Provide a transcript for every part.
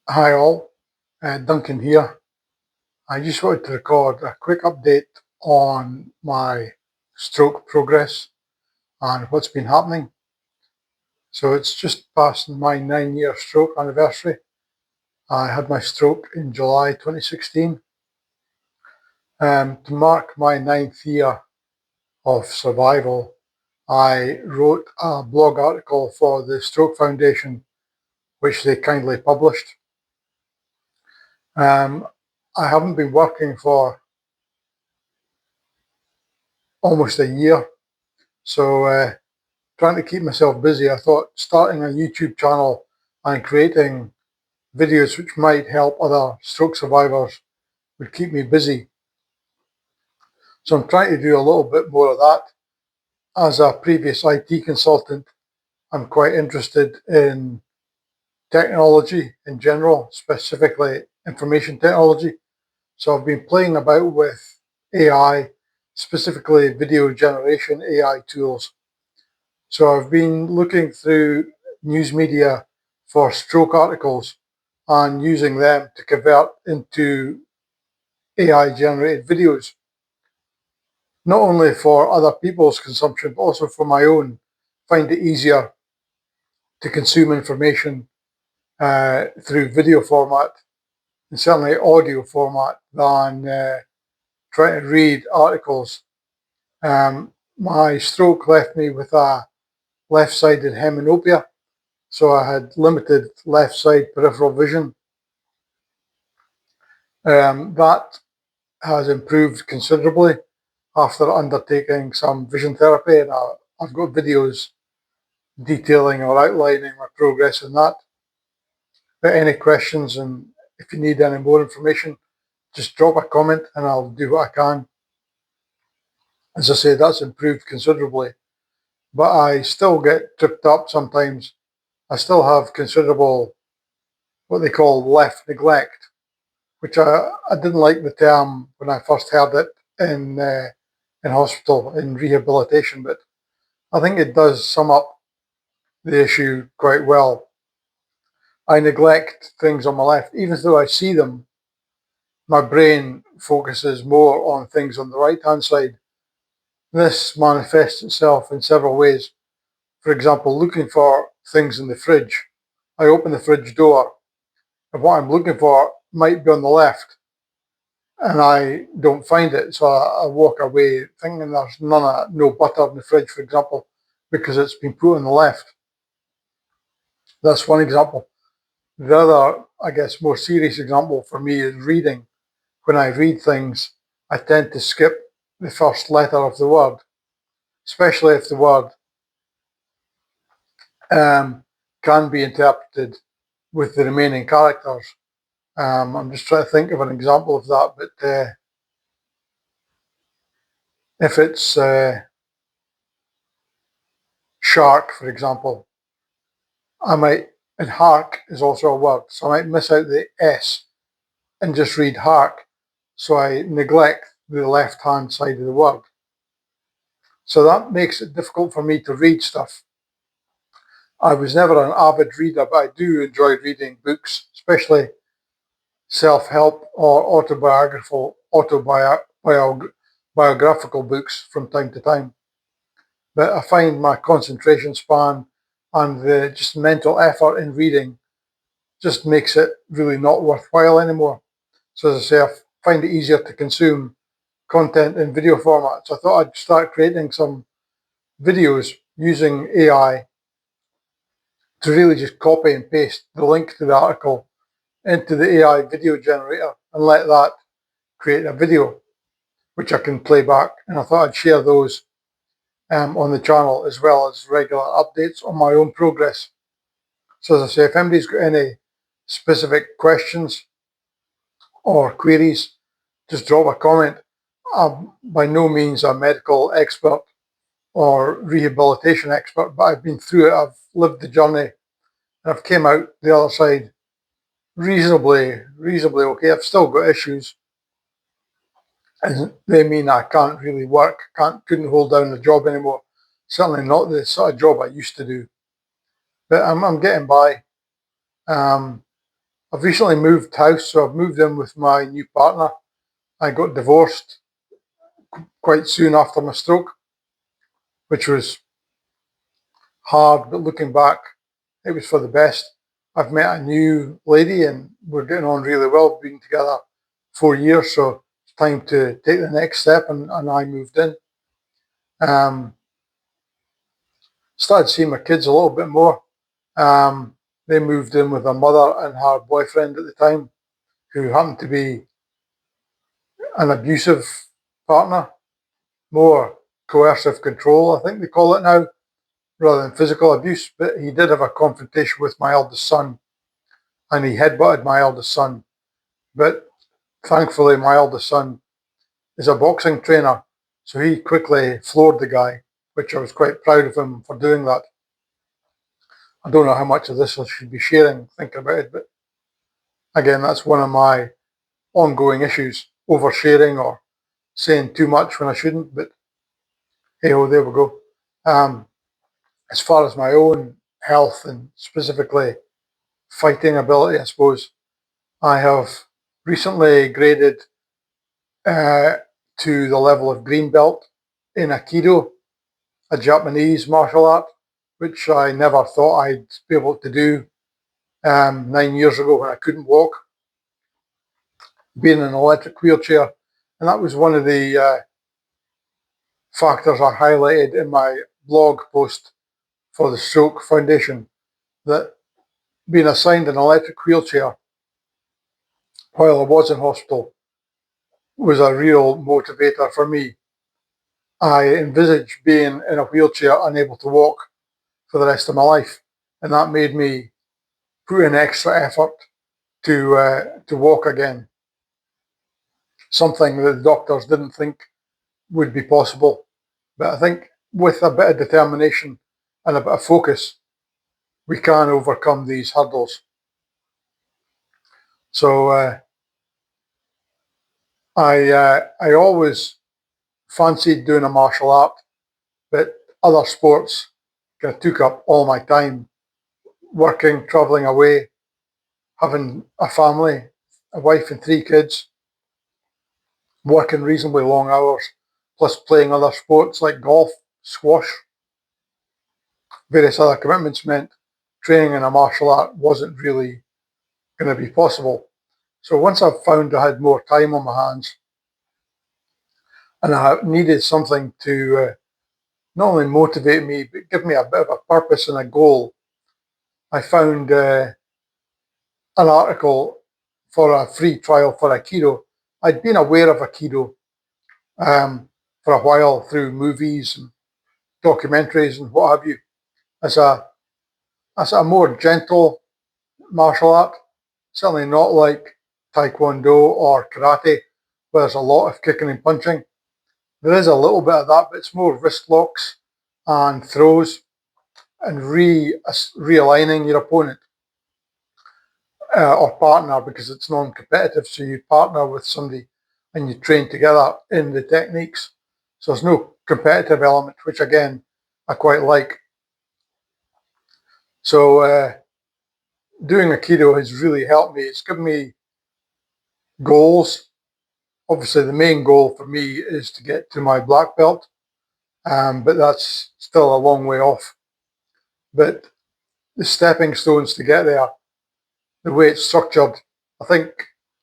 Hi all, Duncan here. I just wanted to record a quick update on my stroke progress and what's been happening. So it's just past my 9-year stroke anniversary. I had my stroke in July 2016. To mark my 9th year of survival, I wrote a blog article for the Stroke Foundation, which they kindly published. I haven't been working for almost a year, so trying to keep myself busy, I thought starting a YouTube channel and creating videos which might help other stroke survivors would keep me busy. So I'm trying to do a little bit more of that. As a previous IT consultant, I'm quite interested in technology in general, specifically information technology. So I've been playing about with AI, specifically video generation AI tools. So I've been looking through news media for stroke articles and using them to convert into AI generated videos, not only for other people's consumption, but also for my own. Find it easier to consume information through video format and certainly audio format than trying to read articles. My stroke left me with a left-sided hemianopia, so I had limited left side peripheral vision. That has improved considerably after undertaking some vision therapy, and I've got videos detailing or outlining my progress in that. But any questions, and if you need any more information, just drop a comment and I'll do what I can. As I say, that's improved considerably, but I still get tripped up sometimes. I still have considerable what they call left neglect, which I didn't like the term when I first heard it in hospital, in rehabilitation, but I think it does sum up the issue quite well. I neglect things on my left, even though I see them. My brain focuses more on things on the right hand side. This manifests itself in several ways. For example, looking for things in the fridge. I open the fridge door, and what I'm looking for might be on the left, and I don't find it. So I walk away thinking there's no butter in the fridge, for example, because it's been put on the left. That's one example. The other, I guess, more serious example for me is reading. When I read things, I tend to skip the first letter of the word, especially if the word can be interpreted with the remaining characters. I'm just trying to think of an example of that, but if it's shark, for example, I might, and hark is also a word, so I might miss out the S and just read hark, so I neglect the left-hand side of the word. So that makes it difficult for me to read stuff. I was never an avid reader, but I do enjoy reading books, especially self-help or autobiographical books from time to time. But I find my concentration span and the just mental effort in reading just makes it really not worthwhile anymore. So as I say, I find it easier to consume content in video format. So I thought I'd start creating some videos using AI to really just copy and paste the link to the article into the AI video generator and let that create a video which I can play back. And I thought I'd share those on the channel as well as regular updates on my own progress. So as I say, if anybody's got any specific questions or queries, just drop a comment. I'm by no means a medical expert or rehabilitation expert, but I've been through it. I've lived the journey and I've came out the other side reasonably okay. I've still got issues, and they mean I can't really work, couldn't hold down a job anymore. Certainly not the sort of job I used to do. But I'm getting by. Um, I've recently moved house, so I've moved in with my new partner. I got divorced quite soon after my stroke, which was hard, but looking back, it was for the best. I've met a new lady and we're getting on really well. We've been together 4 years, so it's time to take the next step, and I moved in. Um, Started seeing my kids a little bit more. They moved in with her mother and her boyfriend at the time, who happened to be an abusive partner, more coercive control, I think they call it now, rather than physical abuse. But he did have a confrontation with my eldest son, and he headbutted my eldest son. But thankfully, my eldest son is a boxing trainer, so he quickly floored the guy, which I was quite proud of him for doing that. I don't know how much of this I should be sharing, thinking about it, but again, that's one of my ongoing issues, oversharing or saying too much when I shouldn't, but hey ho, there we go. As far as my own health and specifically fighting ability, I suppose, I have recently graded uh, to the level of green belt in Aikido, a Japanese martial art, which I never thought I'd be able to do 9 years ago when I couldn't walk, being in an electric wheelchair. And that was one of the factors I highlighted in my blog post for the Stroke Foundation, that being assigned an electric wheelchair while I was in hospital was a real motivator for me. I envisaged being in a wheelchair, unable to walk for the rest of my life, and that made me put in extra effort to walk again. Something that the doctors didn't think would be possible, but I think with a bit of determination and a bit of focus, we can overcome these hurdles. So I always fancied doing a martial art, but other sports kind of took up all my time. Working, travelling away, having a family, a wife and 3 kids, working reasonably long hours, plus playing other sports like golf, squash, various other commitments meant training in a martial art wasn't really going to be possible. So once I found I had more time on my hands and I needed something to not only motivate me, but give me a bit of a purpose and a goal, I found an article for a free trial for Aikido. I'd been aware of Aikido for a while through movies and documentaries and what have you, as a more gentle martial art, certainly not like Taekwondo or Karate, where there's a lot of kicking and punching. There is a little bit of that, but it's more wrist locks and throws and realigning your opponent or partner, because it's non-competitive. So you partner with somebody and you train together in the techniques. So there's no competitive element, which again, I quite like. So doing Aikido has really helped me. It's given me goals. Obviously, the main goal for me is to get to my black belt, but that's still a long way off. But the stepping stones to get there, the way it's structured, I think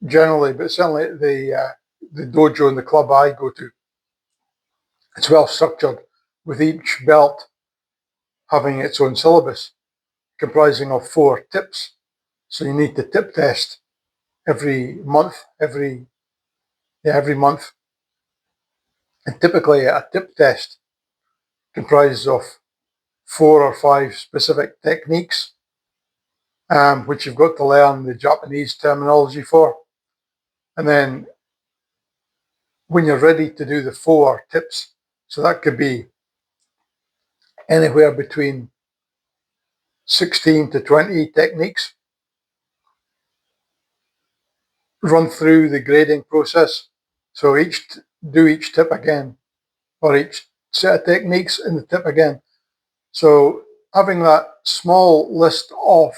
generally, but certainly the dojo and the club I go to, it's well structured, with each belt having its own syllabus comprising of 4 tips. So you need to tip test every month, every month. And typically a tip test comprises of 4 or 5 specific techniques, which you've got to learn the Japanese terminology for. And then when you're ready to do the 4 tips, so that could be anywhere between 16 to 20 techniques, run through the grading process. So do each tip again, or each set of techniques in the tip again. So having that small list of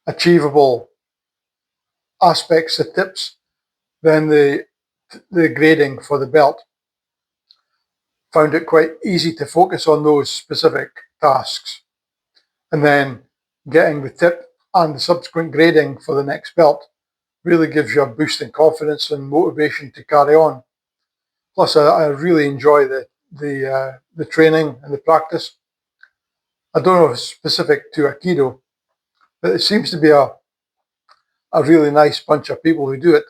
achievable aspects, the tips, then the grading for the belt. Found it quite easy to focus on those specific tasks. And then getting the tip and the subsequent grading for the next belt really gives you a boost in confidence and motivation to carry on. Plus, I really enjoy the training and the practice. I don't know if it's specific to Aikido, but it seems to be a really nice bunch of people who do it.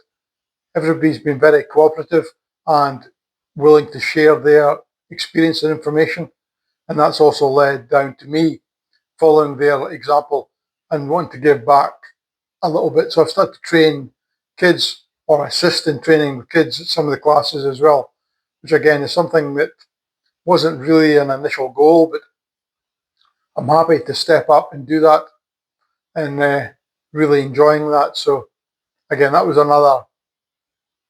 Everybody's been very cooperative and willing to share their experience and information. And that's also led down to me following their example and wanting to give back a little bit. So I've started to train kids or assist in training the kids at some of the classes as well, which again is something that wasn't really an initial goal, but I'm happy to step up and do that and really enjoying that. So again, that was another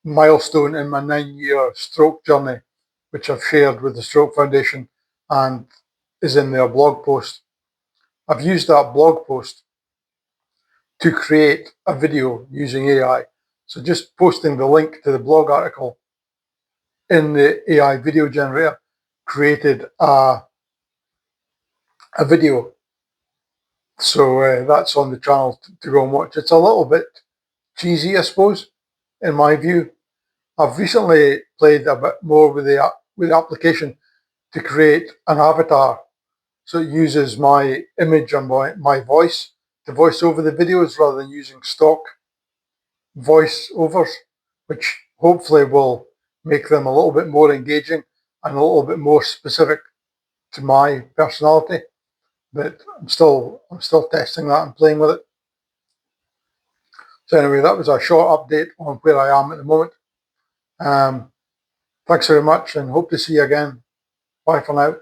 milestone in my 9-year stroke journey, which I've shared with the Stroke Foundation and is in their blog post. I've used that blog post to create a video using AI. So just posting the link to the blog article in the AI video generator created a video. So that's on the channel to go and watch. It's a little bit cheesy, I suppose, in my view. I've recently played a bit more with the application to create an avatar. So it uses my image and my voice to voice over the videos rather than using stock voiceovers, which hopefully will make them a little bit more engaging and a little bit more specific to my personality. But I'm still testing that and playing with it. So anyway, that was a short update on where I am at the moment. Thanks very much and hope to see you again. Bye for now.